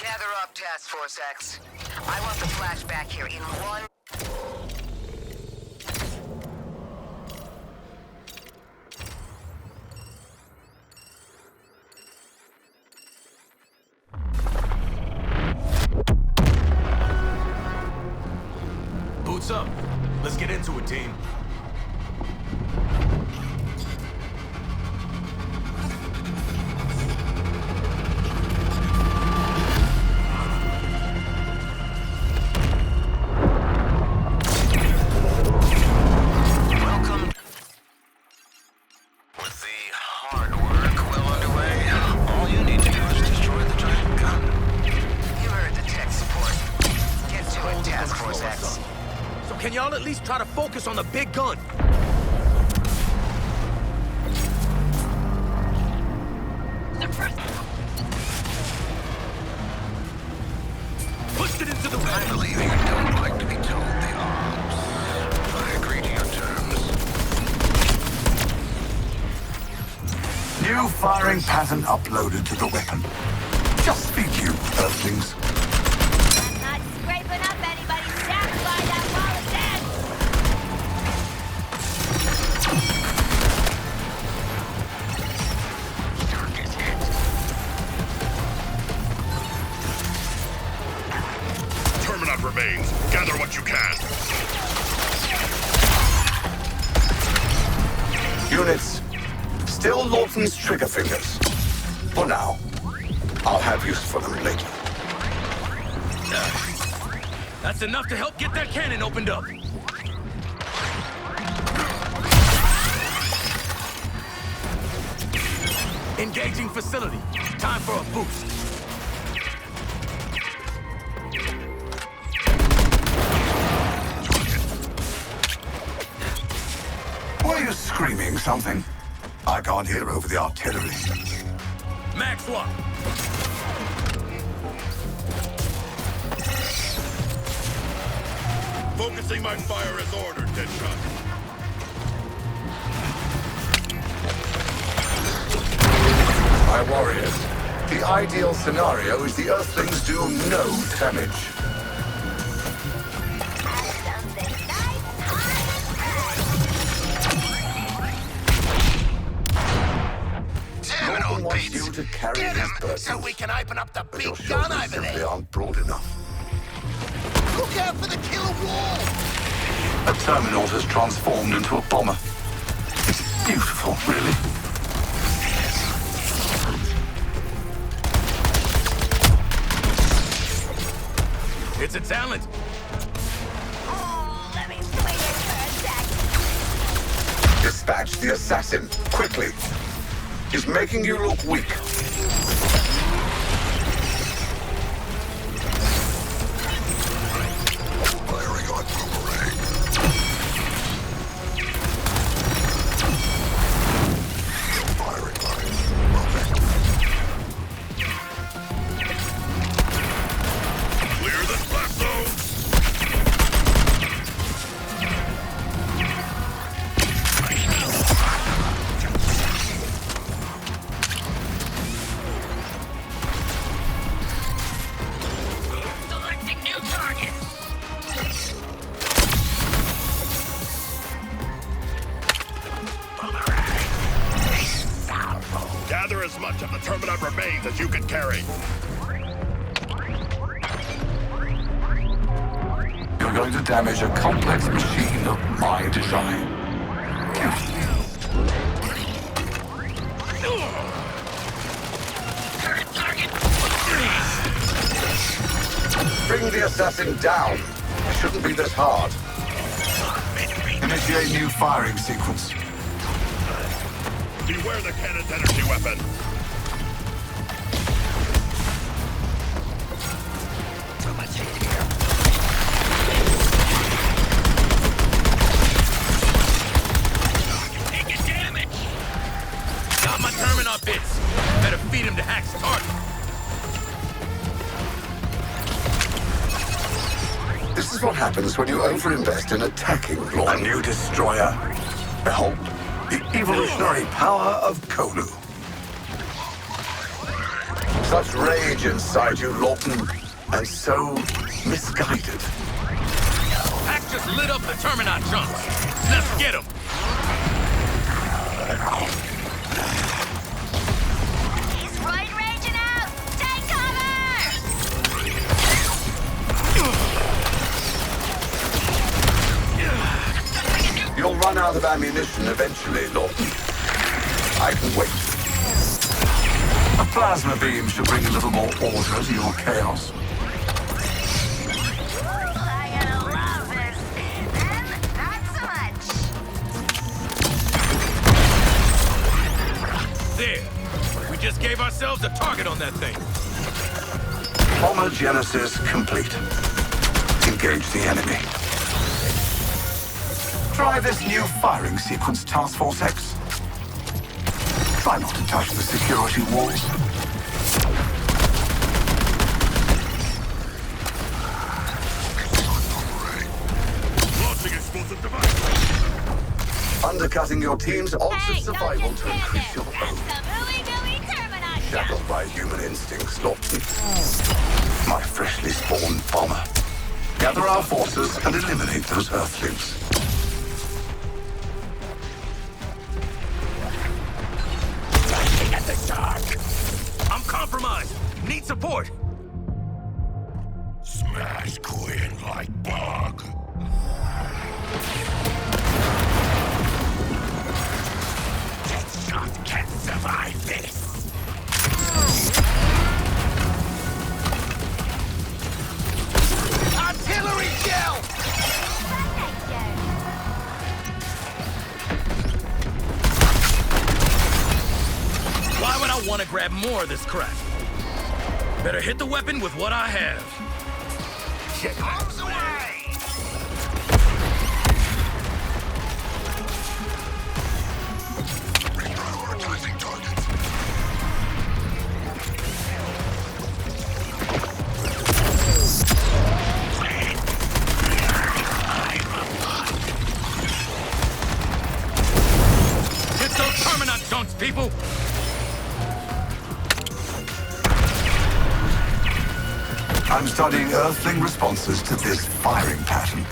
Gather up, Task Force X. I want the flashback here in one... Boots up. Let's get into it, team. Welcome. With the hard work well underway, all you need to do is destroy the giant gun. You heard the tech support. Get to it, Task Force X. So can y'all at least try to focus on the big gun? Push it into the I believe you don't like to be told the odds. I agree to your terms. New firing pattern uploaded to the weapon. Just for you, Earthlings. I'm not scraping up anybody's sack by that wall of death! Terminat remains. Gather what you can. Units, still Lawton's trigger fingers. For now. I'll have use for them later. That's enough to help get that cannon opened up. Engaging facility. Time for a boost. Were you screaming something? I can't hear over the artillery. Max swap. Focusing my fire as ordered, Deadshot. My warriors, the ideal scenario is the Earthlings do no damage. Something nice and hot. Lawton wants you to carry Get his him burdens, so we can open up the but your big gun shoulders over simply there. aren't broad enough. Look out for the killer wall. The terminal has transformed into a bomber. It's beautiful, really. It's a talent. Oh, let me swing it for a sec. Dispatch the assassin, quickly. He's making you look weak. Firing on boomerang. Firing line. Clear the blast zone. Selecting new target. Gather as much of the Terminat remains as you can carry. You're going to damage a complex machine of my design. Bring the assassin down. It shouldn't be this hard. Initiate new firing sequence. Beware the cannon's energy weapon. So much hate here. Taking damage. Got my Terminat bits. Better feed him to Hack's target. This is what happens when you overinvest in attacking Lord. A new destroyer. Behold, the evolutionary power of Kolu. Such rage inside you, Lawton, and so misguided. Hack just lit up the Terminaut chunks. Let's get him. He's right raging out! Take cover! You'll run out of ammunition eventually, Lawton. I can wait. A plasma beam should bring a little more order to your chaos. I'm gonna love this. Then, not so much. There. We just gave ourselves a target on that thing. Homogenesis complete. Engage the enemy. Try this new firing sequence, Task Force X. Try not to touch the security walls. Launching explosive device. Undercutting your team's odds of Hey, survival don't to just increase stand your there. own. That's some ooey-gooey Terminaut stuff. Shackled by human instincts, Lawton. My freshly spawned bomber. Gather our forces and eliminate those Earthlings. At the dark. I'm compromised. Need support. Smash Quinn like bug. Deadshot can't survive this. Artillery shell! Why would I want to grab more of this crap? Better hit the weapon with what I have. Check Bombs away! Prioritizing targets. Get those Terminaut dunks, people! I'm studying Earthling responses to this firing pattern.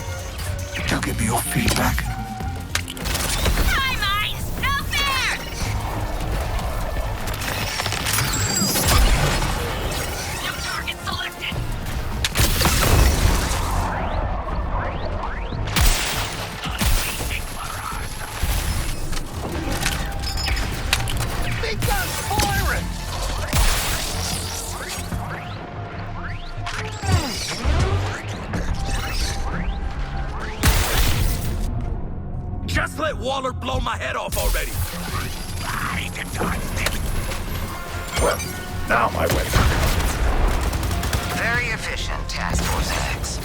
Do give me your feedback. Hi, mines! No fair! New target selected! Big gun's firing! Just let Waller blow my head off already. Well, now my way. Very efficient, Task Force X.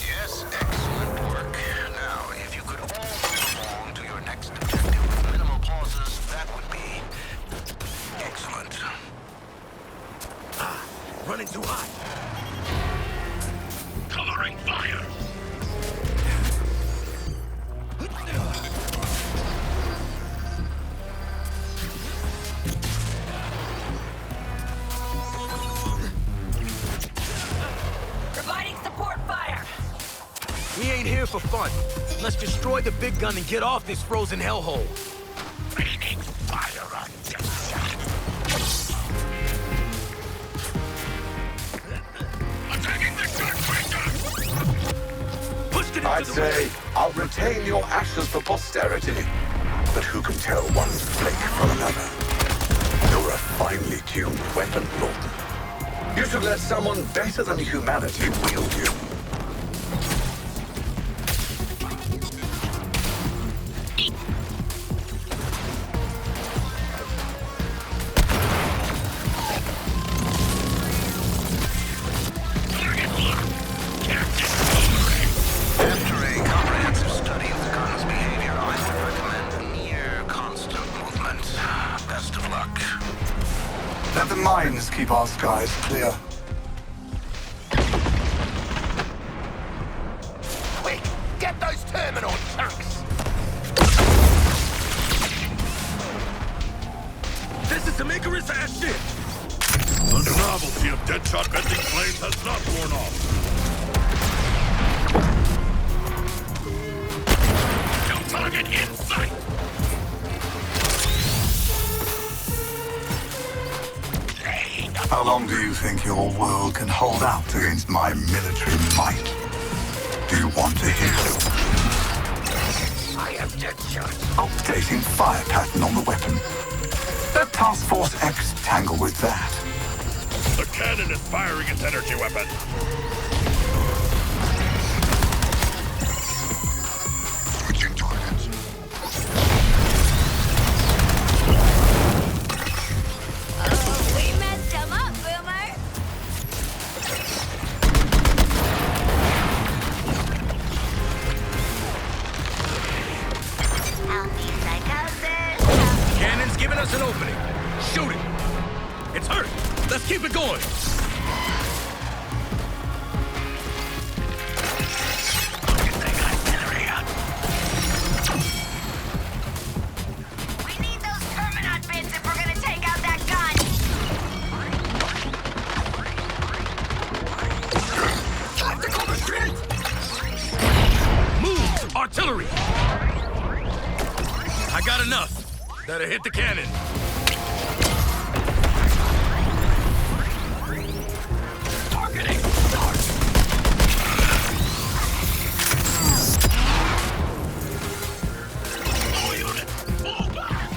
Yes, excellent work. Now, if you could all move along to your next objective with minimal pauses, that would be excellent. Running too hot. Coloring fire. Providing support fire! We ain't here for fun. Let's destroy the big gun and get off this frozen hellhole. Raining fire on Deadshot. Attacking the gunfighter. Pushed it I'd into the say I'll retain your ashes for posterity. But who can tell one flake from another? You're a finely tuned weapon, Lawton. You should let someone better than humanity wield you. After a comprehensive study of the gun's behavior, I would recommend near constant movement. Best of luck. Let the mines keep our skies clear. Wait, get those terminal chunks! This is some Icarus ass shit! The novelty of Deadshot venting flames has not worn off. No target in sight! How long do you think your world can hold out against my military might? Do you want to hear? I am Deadshot. Updating fire pattern on the weapon. Let Task Force X tangle with that. The cannon is firing its energy weapon. Switching targets. Oh, we messed him up, Boomer. Help me, psychosis. Cannon's giving us an opening. Shoot it. It's hurt. Let's keep it going. We need those Terminot bits if we're gonna take out that gun. Tactical retreat! Move! Artillery! I got enough. That'll hit the cannon. Targeting start. All units, fall back!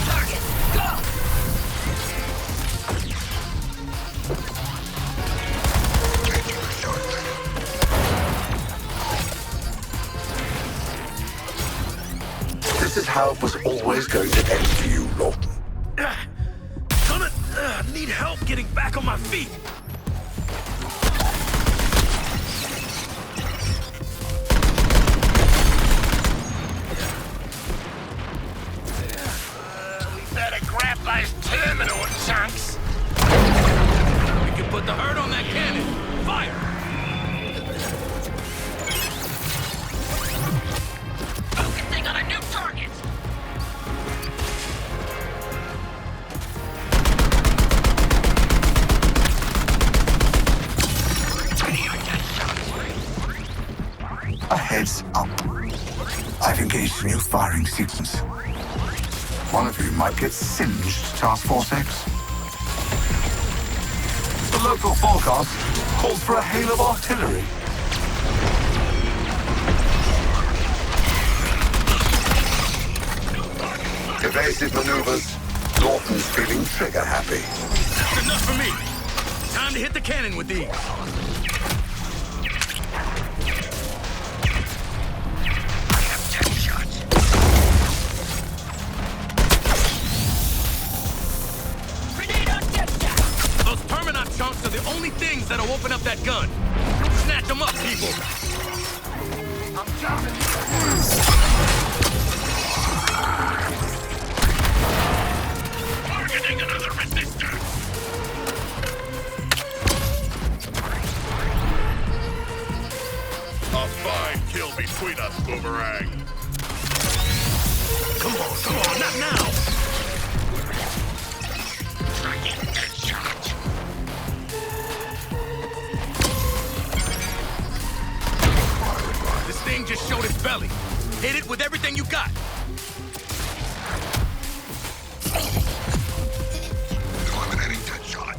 Target, go! This is how it was always going to end for you, Lawton. Gonna need help getting back on my feet. We better grab those terminal chunks. We can put the hurt on that cannon. Fire! Focusing on a new target. A heads up. I've engaged a new firing sequence. One of you might get singed, Task Force X. The local forecast calls for a hail of artillery. Evasive maneuvers. Lawton's feeling trigger happy. That's enough for me. Time to hit the cannon with these. Grenade on Deadshot. Those Terminot chunks are the only things that'll open up that gun. Snatch them up, people. I'm coming. Targeting another resistor! A fine kill between us, Boomerang. Come on, not now. Tracking Deadshot. This thing just showed its belly. Hit it with everything you got. Eliminating Deadshot.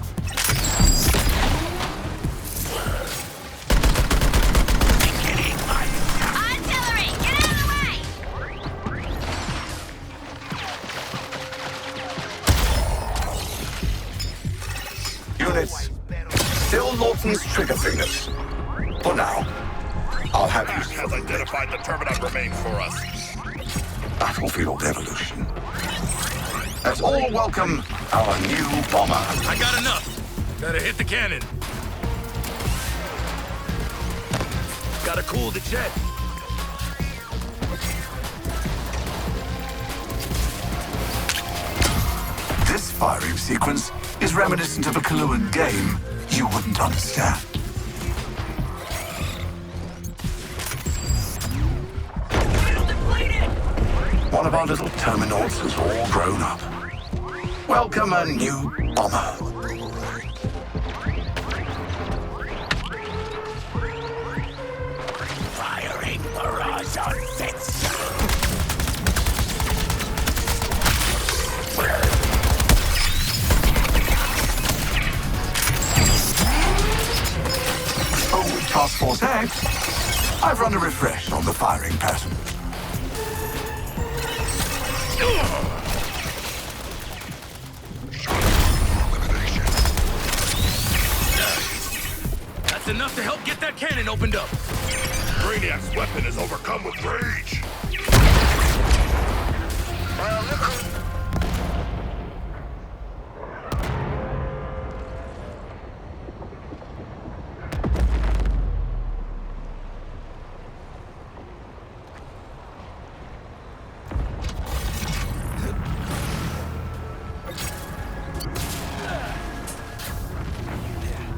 Artillery, get out of the way! Units, still Lawton's trigger fingers. For now, I'll have Pack you has identified the Terminot remains for us. battlefield evolution. Let's all welcome our new bomber. I got enough. Better hit the cannon. Gotta cool the jet. This firing sequence is reminiscent of a Kaluan game you wouldn't understand. One of our little Terminals has all grown up. Welcome a new bomber. Firing barrage on fence. Oh, with Task Force X, I've run a refresh on the firing pattern. That's enough to help get that cannon opened up. Brainiac's weapon is overcome with rage. Well, look who...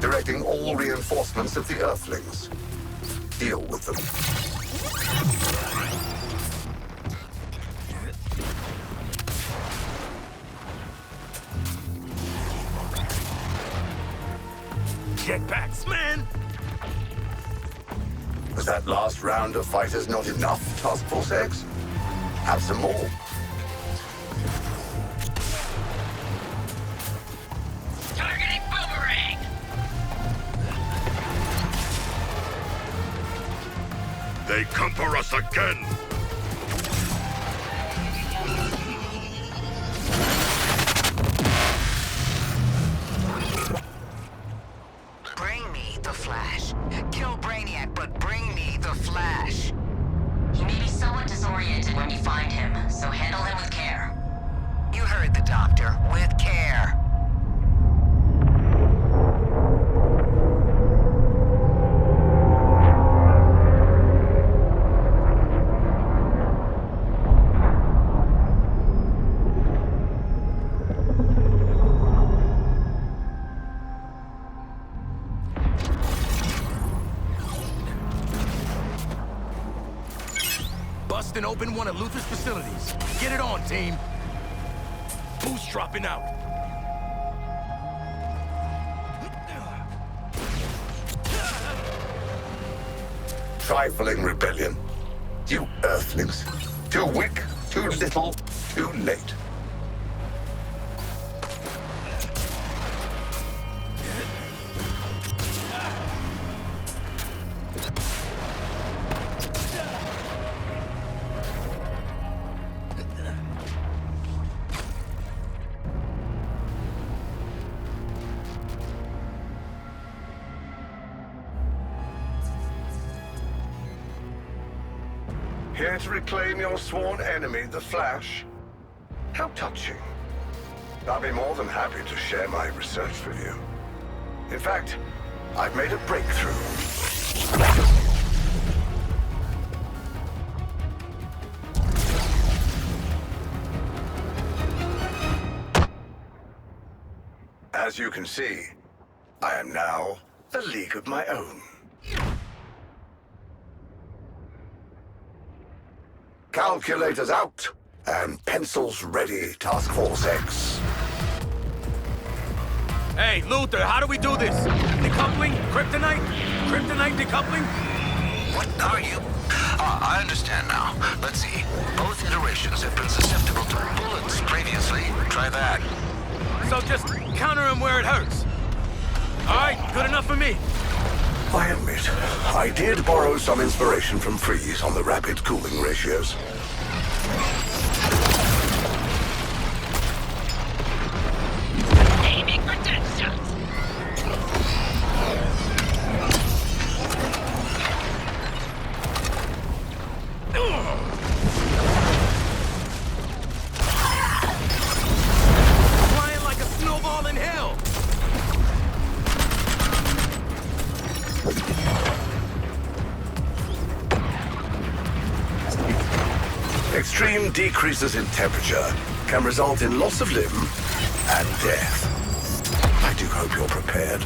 Directing all reinforcements of the Earthlings. Deal with them. Jetpacks, man! Was that last round of fighters not enough, Task Force X? Have some more. Targeting boomerang! They come for us again. Bring me the Flash. Kill Brainiac, but bring me the Flash. He may be somewhat disoriented when you find him, so handle him with care. You heard the doctor. With care. Bust and open one of Luther's facilities. Get it on, team. Boost dropping out. Trifling rebellion. You Earthlings. Too weak, too little, too late. Here to reclaim your sworn enemy, the Flash? How touching. I'll be more than happy to share my research with you. In fact, I've made a breakthrough. As you can see, I am now a league of my own. Calculators out, and pencils ready, Task Force X. Hey, Luther, how do we do this? Decoupling? Kryptonite? Kryptonite decoupling? What are you? I understand now. Let's see. Both iterations have been susceptible to bullets previously. Try that. So just counter him where it hurts. All right, good enough for me. I admit, I did borrow some inspiration from Freeze on the rapid cooling ratios. Aiming for death shots! Flying like a snowball in hell. Extreme decreases in temperature can result in loss of limb and death. hope you're prepared.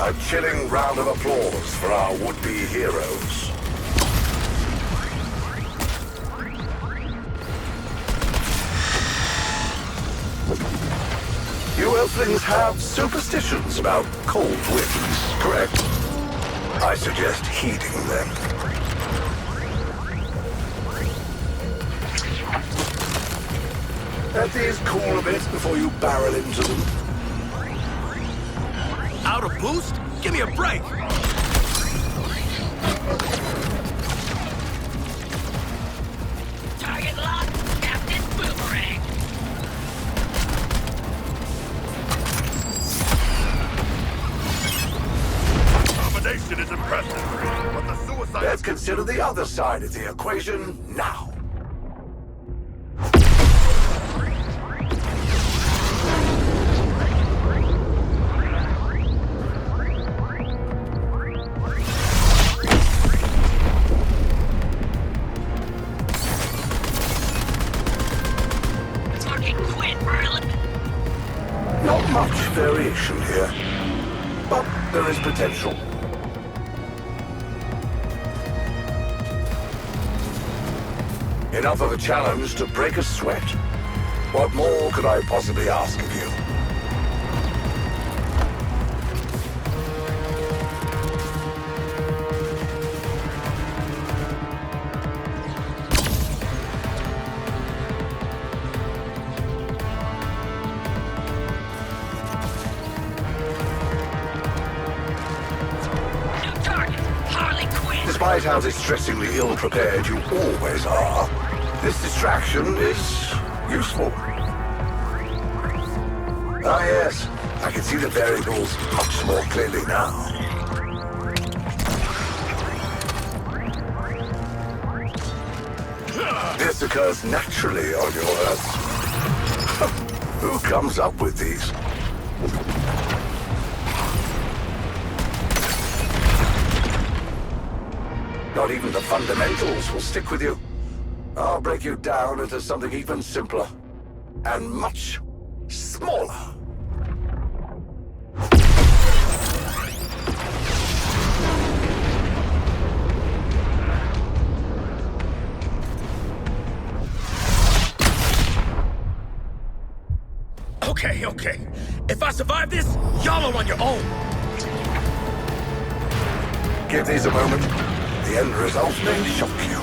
A chilling round of applause for our would-be heroes. You Earthlings have superstitions about cold winds, correct? I suggest heeding them. Let these cool a bit before you barrel into them. Out of boost? Give me a break! Target locked, Captain Boomerang. Combination is impressive, but the suicide... Let's consider the other side of the equation now. Not much variation here, but there is potential. Enough of a challenge to break a sweat. What more could I possibly ask of you? New target, Harley Quinn. Despite how distressingly ill-prepared you always are, this distraction is useful. Ah yes, I can see the variables much more clearly now. This occurs naturally on your Earth. Who comes up with these? Not even the fundamentals will stick with you. I'll break you down into something even simpler and much smaller. Okay. If I survive this, y'all are on your own. Give these a moment. The end result may shock you.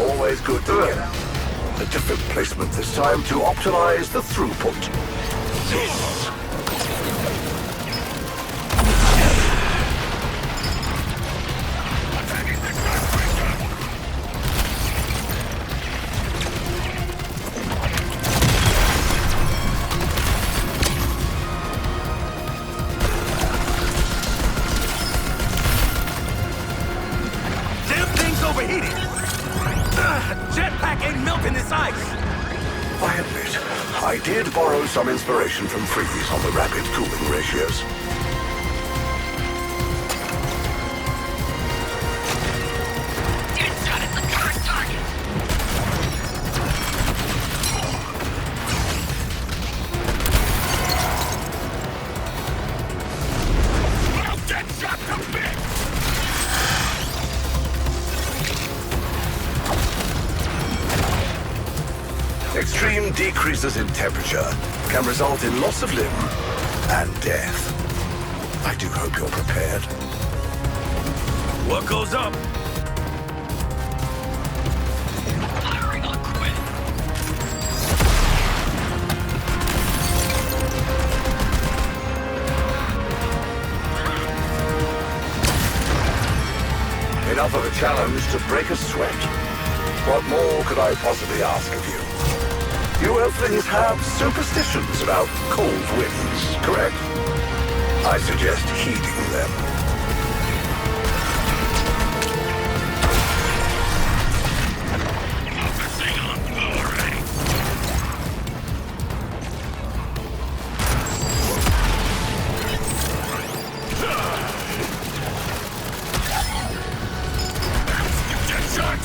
Always good to get a different placement this time to optimize the throughput. Overheating. Jetpack ain't melting this ice. I admit, I did borrow some inspiration from Freeze on the rapid cooling ratios. Get shot at the current target. I'll get shot to bits. Extreme decreases in temperature can result in loss of limb and death. I do hope you're prepared. What goes up? Firing on Quinn. Enough of a challenge to break a sweat. What more could I possibly ask of you? You Earthlings have superstitions about cold winds, correct? I suggest heeding them. Focusing on Boomerang. Get shot!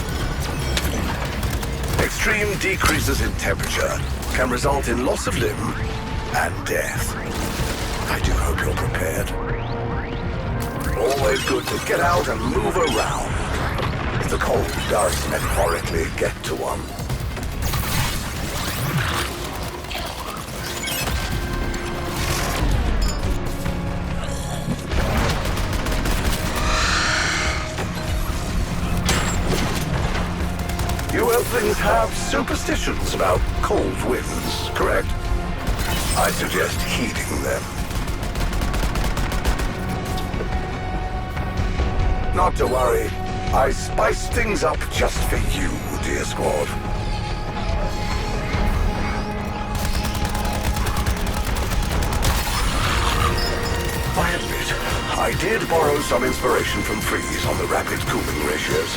Extreme decreases in temperature can result in loss of limb and death. I do hope you're prepared. Always good to get out and move around. The cold does metaphorically get to one. You Earthlings have superstitions about cold winds, correct? I suggest heeding them. Not to worry. I spiced things up just for you, dear squad. I admit, I did borrow some inspiration from Freeze on the rapid cooling ratios.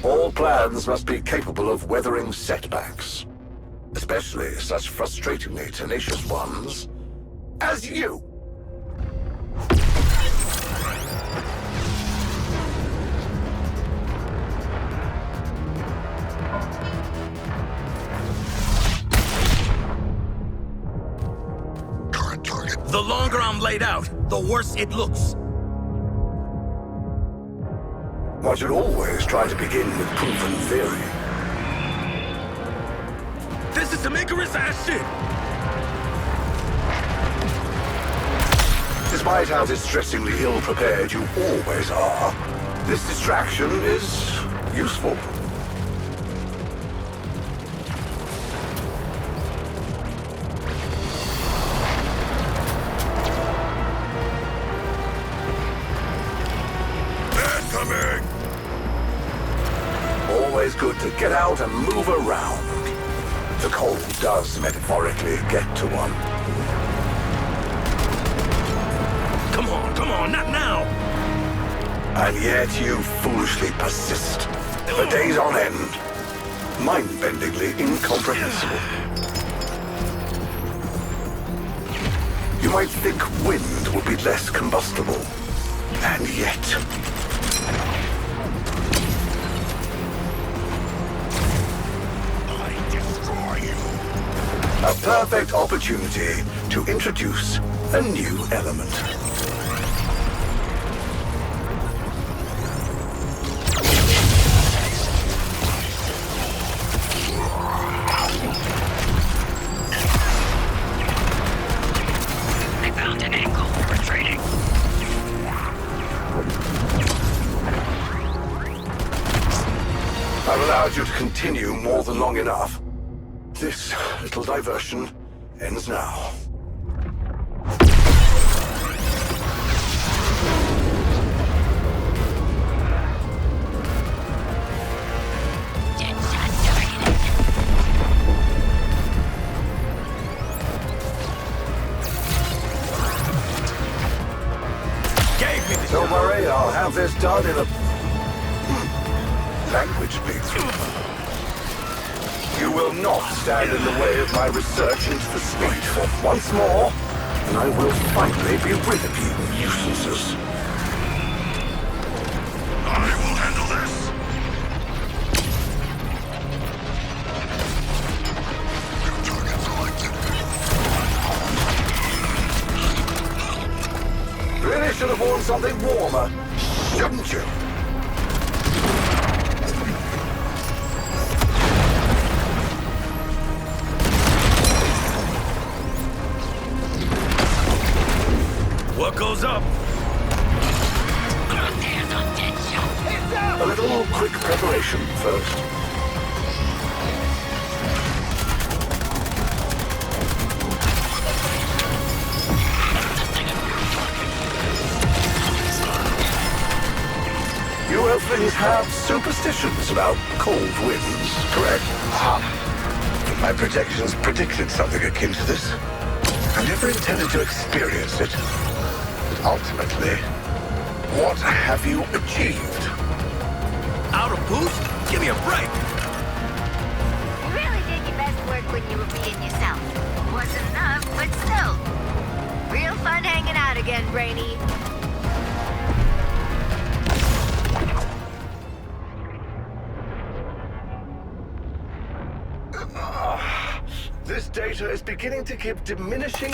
All plans must be capable of weathering setbacks. Especially such frustratingly tenacious ones as you. The longer I'm laid out, the worse it looks. One should always try to begin with proven theory. This is some Icarus ass shit! Despite how distressingly ill-prepared you always are, this distraction is useful. Incoming! Always good to get out and move around. The cold does metaphorically get to one. Come on, not now! And yet you foolishly persist. For days on end. Mind-bendingly incomprehensible. You might think wind would be less combustible. And yet... I destroy you! a perfect opportunity to introduce a new element. I found an angle for retreating. I've allowed you to continue more than long enough. This little diversion ends now. Don't worry, I'll have this done in a... language breakthrough. You will not stand in the way of my research into the speed for once more, and I will finally be rid of you nuisances. I will handle this! New target selected. Really should have worn something warmer, shouldn't you? What goes up? A little quick preparation first. You Earthlings have superstitions about cold winds, correct? My projections predicted something akin to this. I never intended to experience it. But ultimately, what have you achieved? Out of boost? Give me a break! You really did your best work when you were being yourself. Wasn't enough, but still. Real fun hanging out again, Brainy. This data is beginning to give diminishing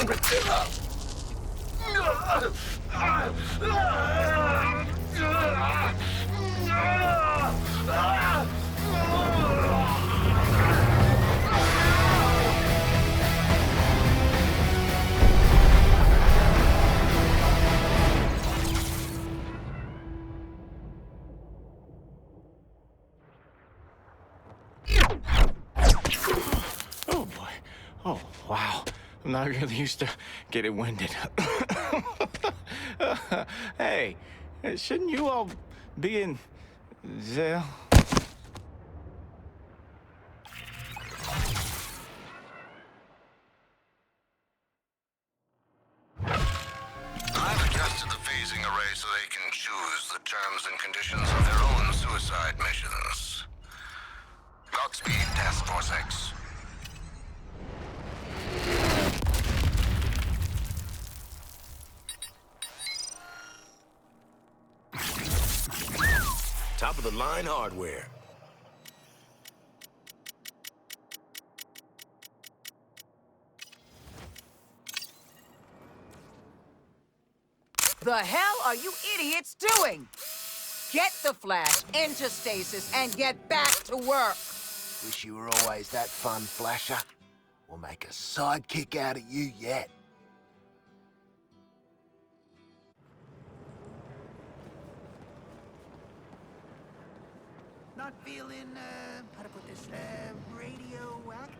Oh, boy. Oh, wow. I'm not really used to getting winded. Hey, shouldn't you all be in jail? I've adjusted the phasing array so they can choose the terms and conditions of their own suicide missions. Godspeed, Task Force X. Top of the line hardware. The hell are you idiots doing? Get the Flash into stasis and get back to work. Wish you were always that fun, Flasher. We'll make a sidekick out of you yet. Not feeling, how to put this, radioactive?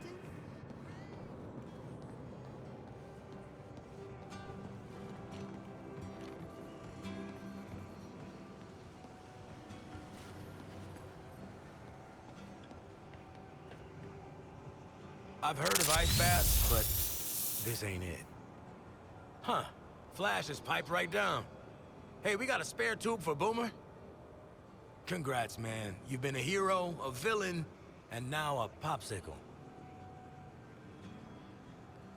I've heard of ice baths, but this ain't it. Huh. Flash is piped right down. Hey, we got a spare tube for Boomer? Congrats, man. You've been a hero, a villain, and now a popsicle.